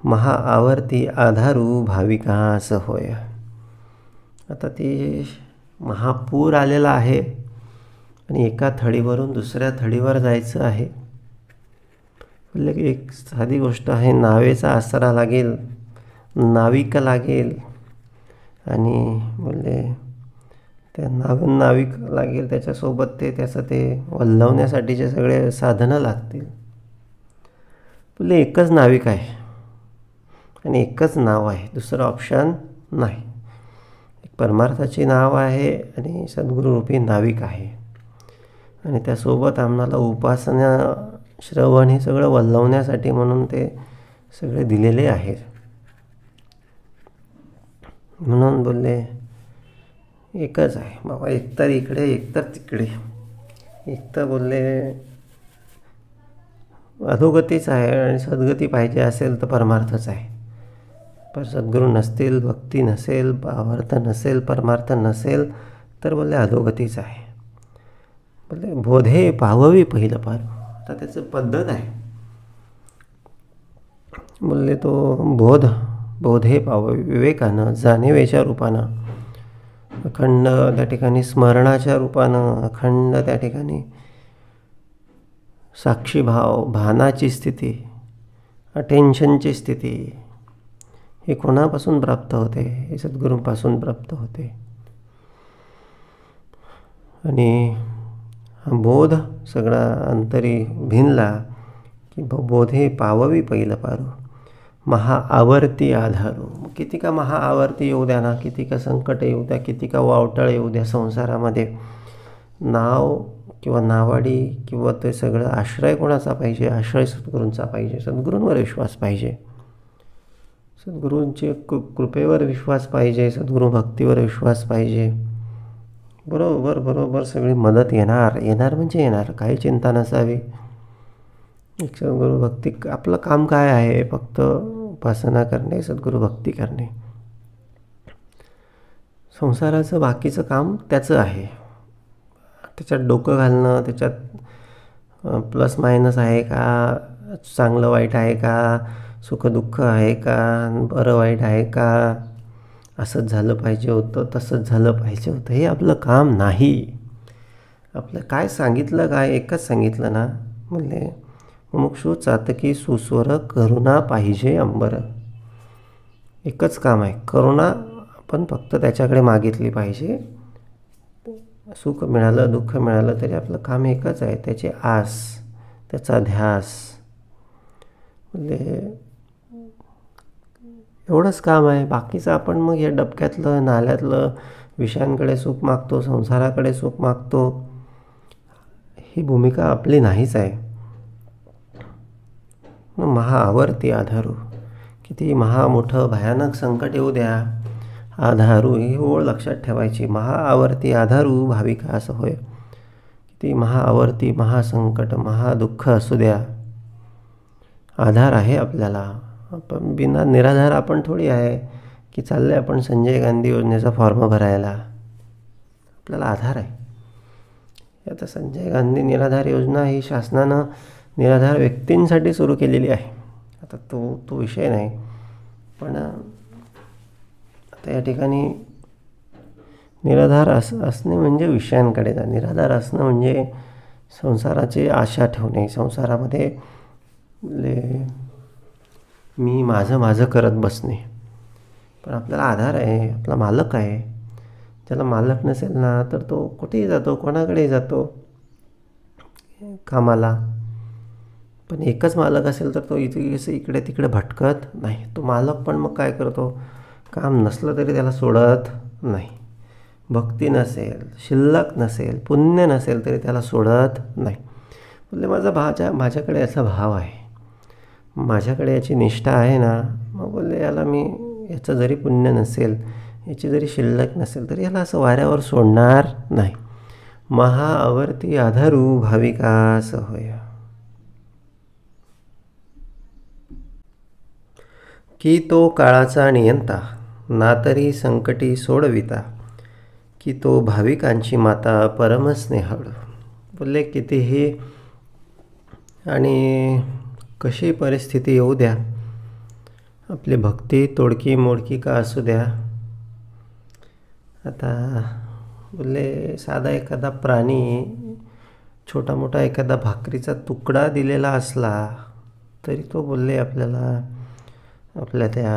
महा आवर्ती आधारू भाविकास होय. आता ते महापूर आलेला आहे आणि एका थडीवरून दुसऱ्या थडीवर जायचं आहे. बोलले की एक साधी गोष्ट आहे, नावेचा आसरा लागेल, नाविक लागेल. आणि बोलले त्या नाविक लागेल, त्याच्यासोबत त्याचं ते वल्हवण्यासाठीचे सगळे साधनं लागतील. बोलले एकच नाविक आहे आणि एकच नाव आहे, दुसरं ऑप्शन नाही. एक परमार्थाची नाव आहे आणि सद्गुरूरूपी नाविक आहे. आणि त्यासोबत आम्हाला उपासना, श्रवण हे सगळं वल्हवण्यासाठी म्हणून ते सगळे दिलेले आहेत. म्हणून बोलले एकच आहे बाबा, एकतर इकडे एकतर तिकडे. एकतर बोलले अधोगतीच आहे आणि सद्गती पाहिजे असेल तर परमार्थच आहे. पण सद्गुरू नसतील, भक्ती नसेल, भावार्थ नसेल, परमार्थ नसेल तर बोलले अधोगतीच आहे. बोलले बोधे पाववी पहिलं पार. आता त्याचं पद्धत आहे. बोलले तो बोधे पाववी, विवेकानं, जाणीवेच्या रूपानं, अखंड त्या ठिकाणी स्मरणाच्या रूपानं, अखंड त्या ठिकाणी साक्षीभाव, भानाची स्थिती, अटेन्शनची स्थिती, हे कोणापासून प्राप्त होते? हे सद्गुरूंपासून प्राप्त होते. आणि हा बोध सगळा अंतरी भिनला की बोधे पाववी पहिलं पारू, महाआवर्ती आधारू. किती का महाआवर्ती येऊ द्या ना, किती का संकट येऊ द्या, किती का वावटळ येऊ द्या संसारामध्ये, नाव किंवा नावाडी किंवा ते सगळं आश्रय कोणाचा पाहिजे? आश्रय सद्गुरूंचा पाहिजे. सद्गुरूंवर विश्वास पाहिजे, सद्गुरूंचे कृपेवर विश्वास पाहिजे, सद्गुरू भक्तीवर विश्वास पाहिजे. बरोबर सगळी मदत येणार म्हणजे येणार, काही चिंता नसावी. एक सद्गुरू भक्ती, आपलं काम काय आहे? फक्त उपासना करणे, सद्गुरू भक्ती करणे. संसाराचं बाकीचं काम त्याचं आहे. त्याच्यात डोकं घालणं, त्याच्यात प्लस मायनस आहे का, चांगलं वाईट आहे का, सुखदुःख आहे का, बरं वाईट आहे का, असंच झालं पाहिजे होतं, तसंच झालं पाहिजे होतं, हे आपलं काम नाही. आपलं काय सांगितलं, काय एकच सांगितलं ना, म्हणले मुमुक्षु चातकी सुस्वर करुणा पाहिजे अंबर. एकच काम आहे, करुणा आपण फक्त त्याच्याकडे मागितली पाहिजे. सुख मिळालं, दुःख मिळालं तरी आपलं काम एकच आहे, त्याची आस, त्याचा ध्यास. म्हणजे एवढंच काम आहे. बाकीचं आपण मग या डबक्यातलं, नाल्यातलं विषयांकडे सुख मागतो, संसाराकडे सुख मागतो, ही भूमिका आपली नाहीच आहे. महाआवर्ती आधारू, किती महामोठं भयानक संकट येऊ द्या, आधारू ही ओळ लक्षात ठेवायची. महाआवर्ती आधारू भाविकास होय. किती महाआवर्ती, महासंकट, महादुःख असू द्या, आधार आहे आपल्याला. आपण बिना निराधार आपण थोडी आहे की चाललं आहे आपण संजय गांधी योजनेचा फॉर्म भरायला. आपल्याला आधार आहे. आता संजय गांधी निराधार योजना ही शासनानं निराधार व्यक्तींसाठी सुरू केलेली आहे. आता तो विषय नाही, पण आता या ठिकाणी निराधार असणे म्हणजे विषयांकडे जा. निराधार असणं म्हणजे संसाराची आशा ठेवणे, संसारामध्ये मी माझं माझं करत बसणे. पण आपल्याला आधार आहे, आपला मालक आहे. ज्याला मालक नसेल ना तर तो कुठेही जातो, कोणाकडेही जातो कामाला. पण एकच मालक असेल तर तो इकडे तिकडे भटकत नाही. तो मालक पण मग काय करतो, काम नसलं तरी त्याला सोडत नाही. भक्ती नसेल, शिल्लक नसेल, पुण्य नसेल तरी त्याला सोडत नाही. बोलले माझ्याकडे याचा भाव आहे, माझ्याकडे याची निष्ठा आहे ना, मग बोलले याला मी, याचं जरी पुण्य नसेल, याची जरी शिल्लक नसेल तरी याला असं वाऱ्यावर सोडणार नाही. महाअवर्ती आधारू भाविकास होय. की तो काळाचा नियंता, ना तरी संकटी सोडविता, की तो भाविकांची माता परमस्नेहाळू. बोलले कितीही आणि कशी परिस्थिती येऊ द्या, आपली भक्ती तोडकी मोडकी का असू द्या. आता बोलले साधा एखादा प्राणी, छोटा मोठा एखादा भाकरीचा तुकडा दिलेला असला तरी तो बोलले आपल्याला आपल्या त्या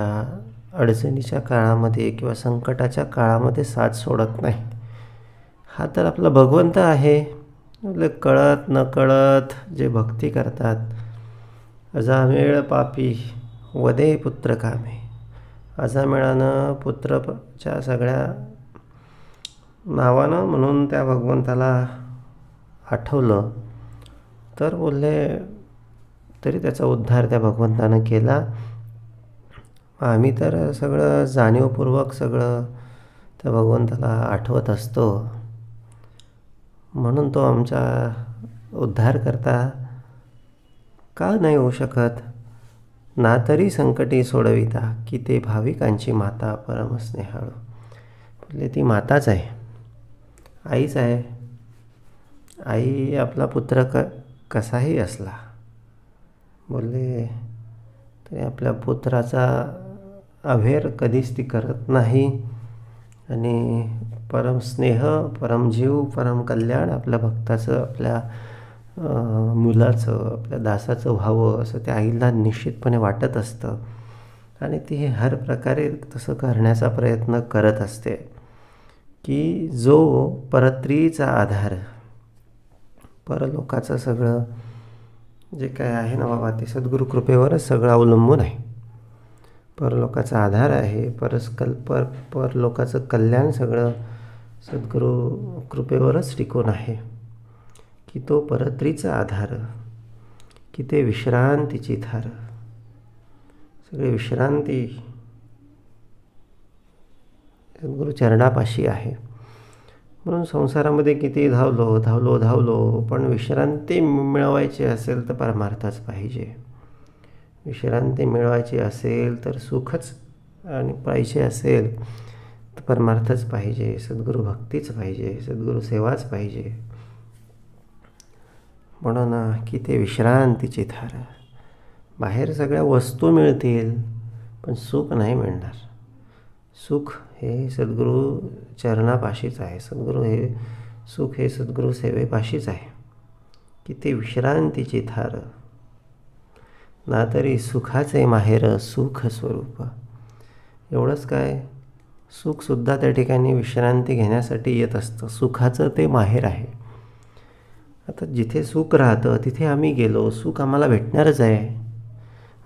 अडचणीच्या काळामध्ये किंवा संकटाच्या काळामध्ये साथ सोडत नाही. हा तर आपला भगवंत आहे. बोलले कळत न कळत जे भक्ती करतात, अजामेळ पापी वदे पुत्र कामे. अजामेळानं पुत्रच्या सगळ्या नावानं म्हणून त्या भगवंताला आठवलं तर बोलले तरी त्याचा उद्धार त्या भगवंतानं केला. आम्ही तर सगळं जाणीवपूर्वक सगळं त्या भगवंताला आठवत असतो, म्हणून तो आमचा उद्धार करता का नाही होऊ शकत. ना तरी संकटी सोडविता, की ते भाविकांची माता परमस्नेहाळू. बोलले ती माताच आहे, आईच आहे. आई आपला पुत्र कसाही असला बोलले तरी आपल्या पुत्राचा अव्हेर कधीच ती करत नाही. आणि परमस्नेह, परमजीव, परम कल्याण आपल्या भक्ताचं, आपल्या मुलाचं, आपल्या दासाचं व्हावं असं त्या आईला निश्चितपणे वाटत असतं. आणि ती हर प्रकारे तसं करण्याचा प्रयत्न करत असते. की जो परत्रीचा आधार, परलोकाचं सगळं जे काय आहे ना बाबा, ते सद्गुरू कृपेवरच सगळं अवलंबून आहे. परलोकाचा आधार आहे, परलोकाचं कल्याण सगळं सद्गुरू कृपेवरच टिकून आहे. की तो परत्रीचा आधार, की ते विश्रांतीची धार, सगळी विश्रांती सद्गुरू चरणापाशी आहे. म्हणून संसारामध्ये किती धावलो पण विश्रांती मिळवायची असेल तर परमार्थच पाहिजे. विश्रांती मिळवायची असेल तर सुखच आणि पाहिजे असेल तर परमार्थच पाहिजे, सद्गुरू भक्तीच पाहिजे, सद्गुरू सेवाच पाहिजे. म्हणून की ते विश्रांतीची धार. बाहेर सगळ्या वस्तू मिळतील पण सुख नाही मिळणार. सुख हे सद्गुरू चरणापाशीच आहे. सुख हे सद्गुरू सेवेपाशीच आहे. की ते विश्रांतीची धार, ना तरी सुखाचे माहेर सुख स्वरूप. एवढंच काय, सुखसुद्धा त्या ठिकाणी विश्रांती घेण्यासाठी येत असतं. सुखाचं ते माहेर आहे. आता जिथे सुख राहतं तिथे आम्ही गेलो, सुख आम्हाला भेटणारच आहे.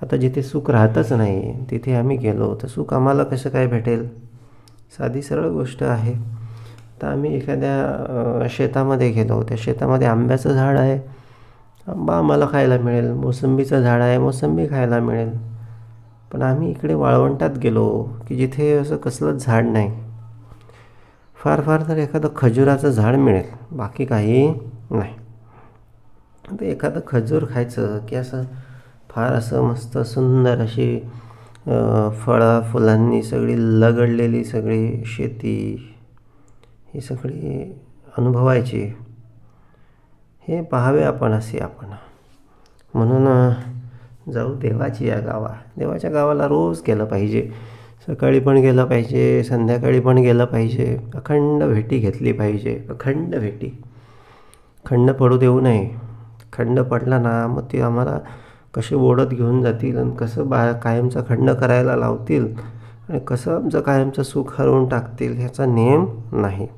आता जिथे सुख राहतच नाही तिथे आम्ही गेलो तर सुख आम्हाला कसं काय भेटेल. साधी सरळ गोष्ट आहे. आता आम्ही एखाद्या शेतामध्ये गेलो, त्या शेतामध्ये आंब्याचं झाड आहे, आंबा आम्हाला खायला मिळेल. मोसंबीचं झाड आहे, मोसंबी खायला मिळेल. पण आम्ही इकडे वाळवंटात गेलो की जिथे असं कसलंच झाड नाही. फार तर एखादं खजुराचं झाड मिळेल, बाकी काही नाही. तर एखादं खजूर खायचं की असं फार असं मस्त सुंदर अशी फुलांनी सगळी लगडलेली सगळी शेती, ही सगळी अनुभवायची. हे पाहावे आपण असे आपण. म्हणून जाऊ देवाच्या गावाला रोज गेलं पाहिजे. सकाळी पण गेलं पाहिजे, संध्याकाळी पण गेलं पाहिजे. अखंड भेटी घेतली पाहिजे. अखंड भेटी, खंड पडू देऊ नये. खंड पडला ना मग ती आम्हाला कसे ओढत घेऊन जातील आणि कसं कायमचा खंड करायला लावतील आणि कसं आमचं कायमचं सुख हरवून टाकतील ह्याचा नेम नाही.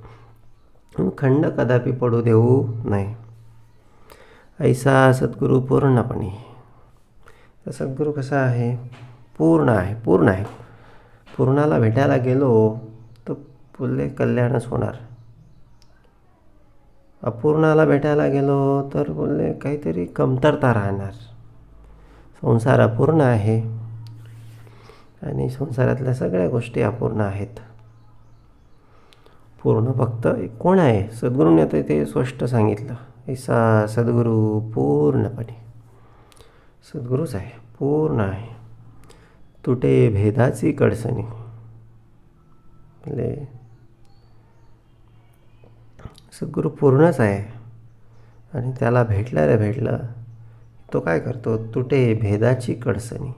खंड कदापि पडू देऊ नये. ऐसा सद्गुरू पूर्णपणे. तर सद्गुरू कसा आहे? पूर्ण आहे. पूर्ण आहे. पूर्णाला भेटायला गेलो तर पुढले कल्याणच होणार. अपूर्णाला भेटायला गेलो तर बोलले काहीतरी कमतरता राहणार. संसार अपूर्ण आहे आणि संसारातल्या सगळ्या गोष्टी अपूर्ण आहेत. पूर्ण फक्त कोण आहे? सद्गुरूंनी आता ते स्पष्ट सांगितलं. ऐसा सद्गुरू पूर्णपणे. सद्गुरूच आहे, पूर्ण आहे. तुटे भेदाची कडसणी. म्हणजे सद्गुरू पूर्णच आहे आणि त्याला भेटलं तो काय करतो? तुटे भेदाची कडसणी.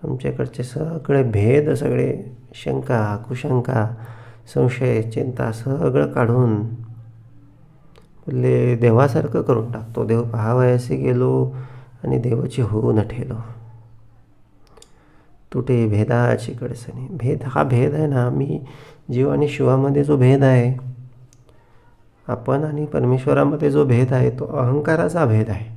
आमच्याकडचे सगळे भेद, सगळे शंका, कुशंका, संशय, चिंता सगळं काढून बोलले देवासारखं करून टाकतो. देव पाहावयासे गेलो आणि देवाची होऊ न ठेलो. तुटे भेदाची कडसणी. भेद हा भेद आहे ना, मी जीव आणि शिवामध्ये जो भेद आहे, आपण आणि परमेश्वरामध्ये जो भेद आहे तो अहंकाराचा भेद आहे.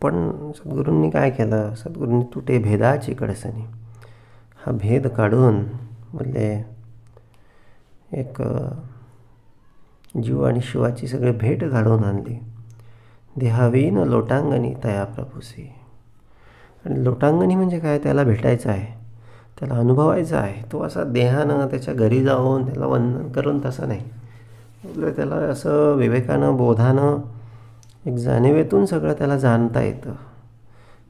पण सद्गुरूंनी काय केलं? सद्गुरूंनी तुटे भेदाची कडसणी हा भेद काढून बोलले एक जीव आणि शिवाची सगळे भेट घालून आणली. देहावीन लोटांगणी तया प्रभूसी. आणि लोटांगणी म्हणजे काय? त्याला भेटायचं आहे, त्याला अनुभवायचं आहे. तो असा देहानं त्याच्या घरी जाऊन त्याला वंदन करून तसं नाही. म्हणजे त्याला असं विवेकानं, बोधानं, एक जाणीवेतून सगळं त्याला जाणता येतं.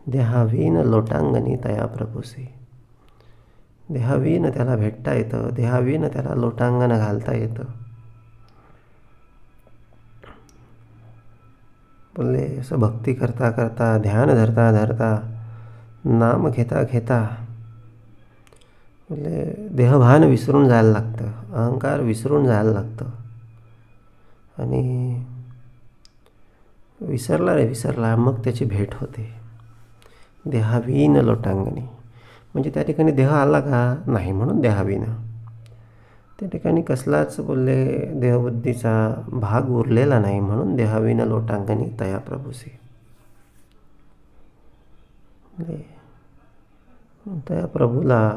देहावीन लोटांगणी तया प्रभूसी. देहावीन त्याला भेटता येतं, देहावीन त्याला लोटांगण घालता येतं. बोलले असं भक्ती करता करता, ध्यान धरता धरता, नाम घेता घेता बोलले देहभान विसरून जायला लागतं, अहंकार विसरून जायला लागतं. आणि विसरला मग त्याची भेट होते. देहावीन लोटांगणी म्हणजे त्या ठिकाणी देह आला का? नाही, म्हणून देहावीन. त्या ठिकाणी कसलाच बोलले देहबुद्धीचा भाग उरलेला नाही, म्हणून देहावीन लोटांगणी तया प्रभूसी. त्या प्रभूला,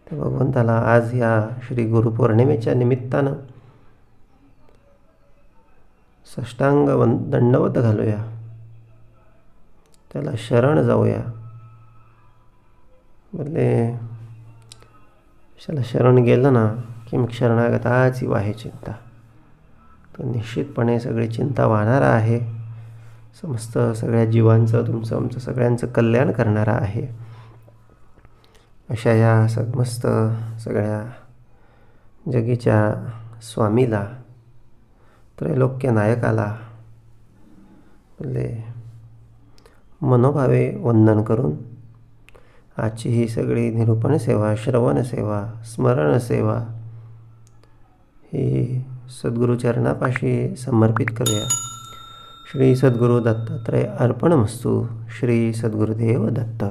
त्या भगवंताला आज या श्री गुरुपौर्णिमेच्या निमित्तानं साष्टांग दंडवत घालूया, त्याला शरण जाऊया. बोलले त्याला शरण गेलं ना की मग शरणागताची वाहे चिंता. तो निश्चितपणे सगळी चिंता वाहणारा आहे. समस्त सगळ्या जीवांचं, तुमचं, आमचं सगळ्यांचं कल्याण करणारा आहे. अशा या समस्त सगळ्या जगीच्या स्वामीला, त्रैलोक्य नायकाला बोलले मनोभावे वंदन करून आजची ही सगळी निरूपण सेवा, श्रवण सेवा, स्मरण सेवा ही सद्गुरुचरणापाशी समर्पित करूया. श्री सद्गुरु दत्तात्रय अर्पणमस्तु. श्री सद्गुरुदेव दत्त.